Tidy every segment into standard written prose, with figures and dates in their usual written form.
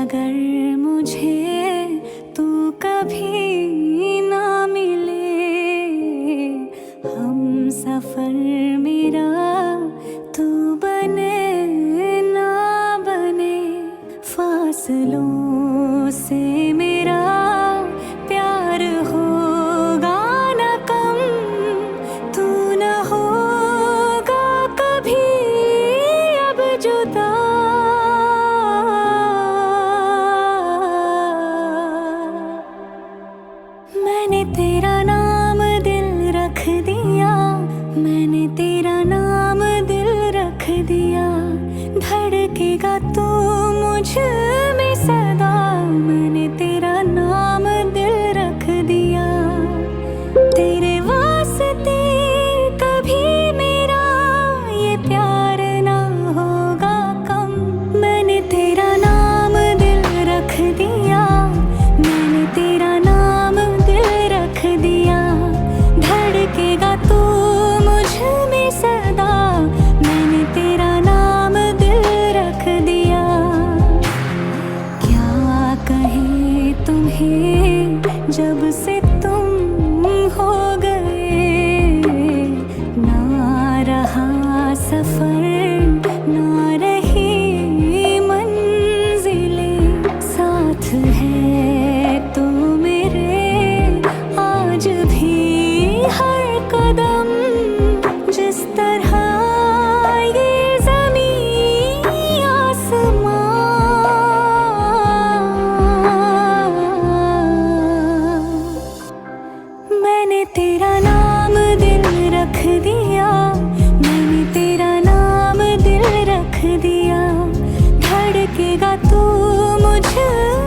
अगर मुझे तू कभी ना मिले, हम सफर मेरा तू बने ना बने, फासलों से मेरा प्यार होगा न कम, तू न होगा कभी अब जुदा। मैंने तेरा नाम दिल रख दिया, मैंने तेरा नाम दिल रख दिया, धड़केगा तू मुझ में सदा, मैंने तेरा नाम दिल रख दिया। तेरे वास्ते कभी मेरा ये प्यार ना होगा कम, मैंने तेरा नाम दिल रख दिया, मैंने तेरा नाम दिल रख दिया, धड़केगा तू मुझ में सदा, मैंने तेरा नाम दिल रख दिया। क्या कहे तुम्हें जब से तुम हो गए, ना रहा सफर ना रही मंजिलें, साथ है तू मेरे आज भी हर कदम, जिस तरह ये ज़मीं आसमां। मैंने तेरा नाम दिल रख दिया, मैंने तेरा नाम दिल रख दिया, धड़केगा तू मुझ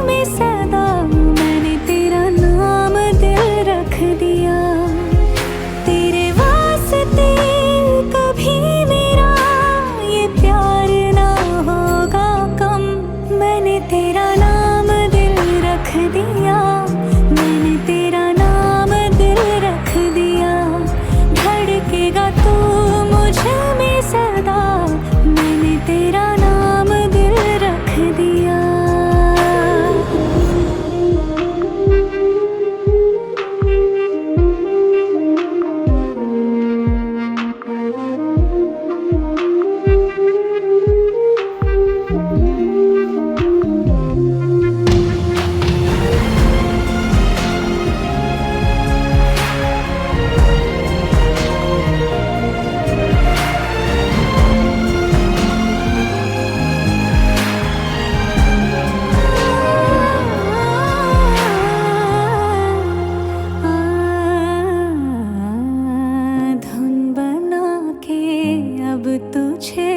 में सदा, मैंने तेरा नाम दिल रख दिया। तेरे वास्ते कभी मेरा ये प्यार ना होगा कम, मैंने तेरा नाम दिल रख दिया, मैंने तेरा नाम दिल रख दिया, धड़केगा तू मुझ में सदा, मैंने तेरा नाम दिल रख दिया। धुन बना के अब तुझे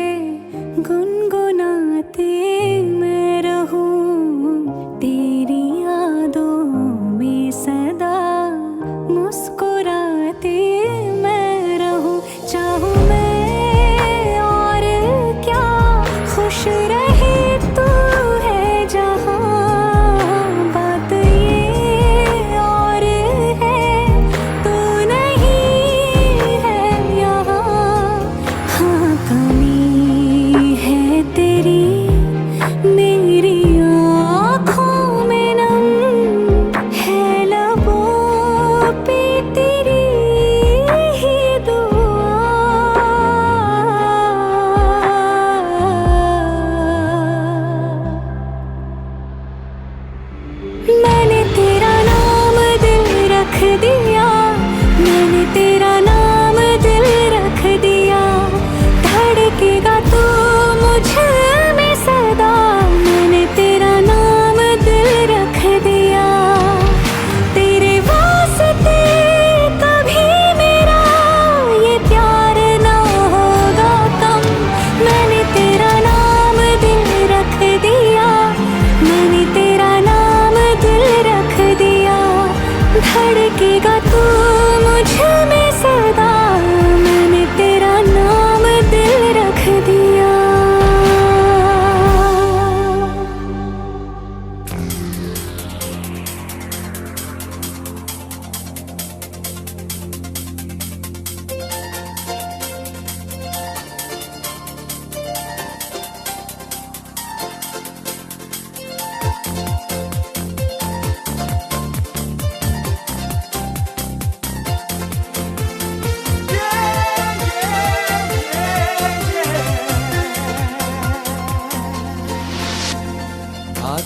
गुनगुनाती मैं रहूं, तेरी यादों में सदा मुस्कुराती मैं रहूं। चाहूं मैं और क्या खुश रहे तू है जहां, बात ये और है तू नहीं है यहाँ। हाँ कमी है तेरी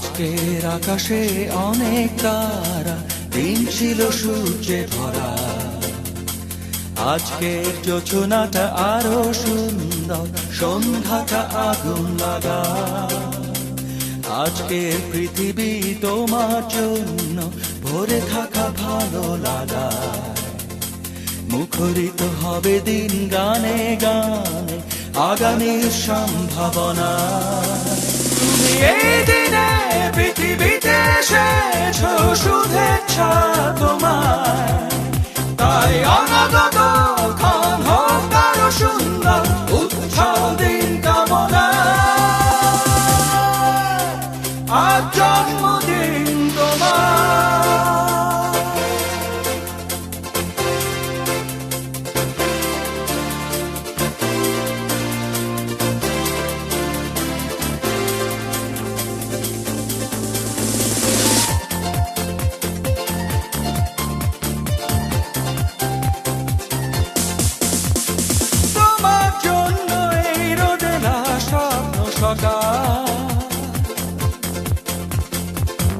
আজকের আকাশে অনেক তারা, দিন ছিল সূর্যে ভরা। আজকের যোজনাটা আরো সুন্দর, সন্ধ্যাটা আগুন লাগা। আজকের পৃথিবী তোমার জন্য ভরে থাকা ভালো লাগা। মুখরিত হবে দিন গানে গানে, আগামীর সম্ভাবনা। তুমি এই দিনে পৃথিবীতে এসেছো, শুভেচ্ছা তোমায়। তাই অনাগত ক্ষণ হোক আরো সুন্দর, উৎসব দিন কামনা। আজ জন্মদিন তোমার।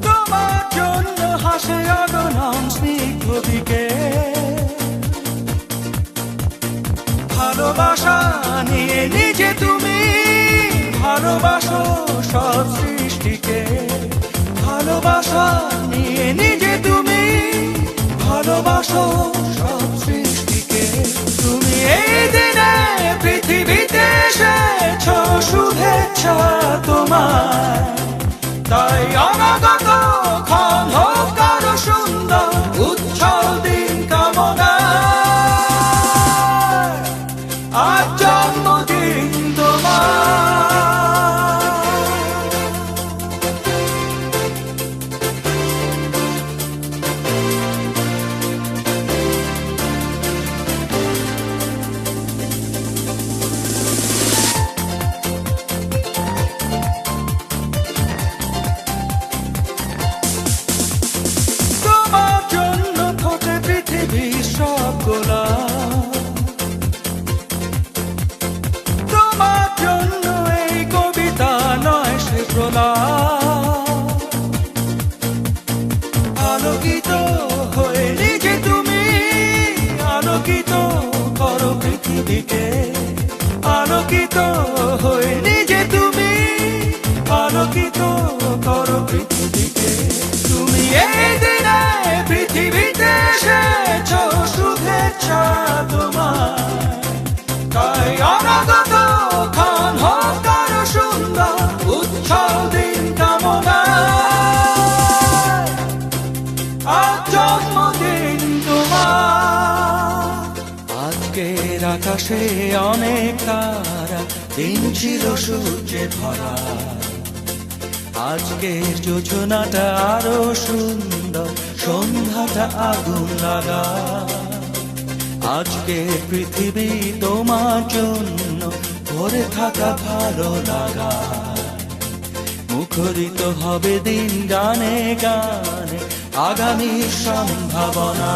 তোমার জন্য হাসে অগণন স্নিগ্ধ দিকে। ভালোবাসা নিয়ে নিজে তুমি ভালোবাসো সব সৃষ্টিকে। ভালোবাসা নিয়ে নিজে তুমি ভালোবাসো সব সৃষ্টিকে। তুমি এই দিনে পৃথিবীতে এসেছো, শুভেচ্ছা তোমার। তাই অনাগত ক্ষণ হোক আরো সুন্দর, উৎসব দিন কামনা। আজ জন্মদিন তোমার। তোমার জন্য এই কবিতা নয় সে প্রলাপ। আলোকিত হয়ে নিজে তুমি আলোকিত করো পৃথিবীকে। আলোকিত হয়ে নিজে তুমি আলোকিত করো পৃথিবীকে। তুমি এই দিনে পৃথিবীতে এসেছো, শুভেচ্ছা তোমার। তাই অনাগত ক্ষণ হোক আরো সুন্দর, উৎসব দিন কামনা। আজ জন্মদিন তোমার। আজকের আকাশে অনেক তারা, দিন ছিল সূর্যে ভরা। আজকের যোজনাটা আরো সুন্দর, সন্ধ্যাটা আগুন লাগা। আজকে পৃথিবী তোমার জন্য ভরে থাকা ভালো লাগা। মুখরিত হবে দিন গানে গানে, আগামীর সম্ভাবনা।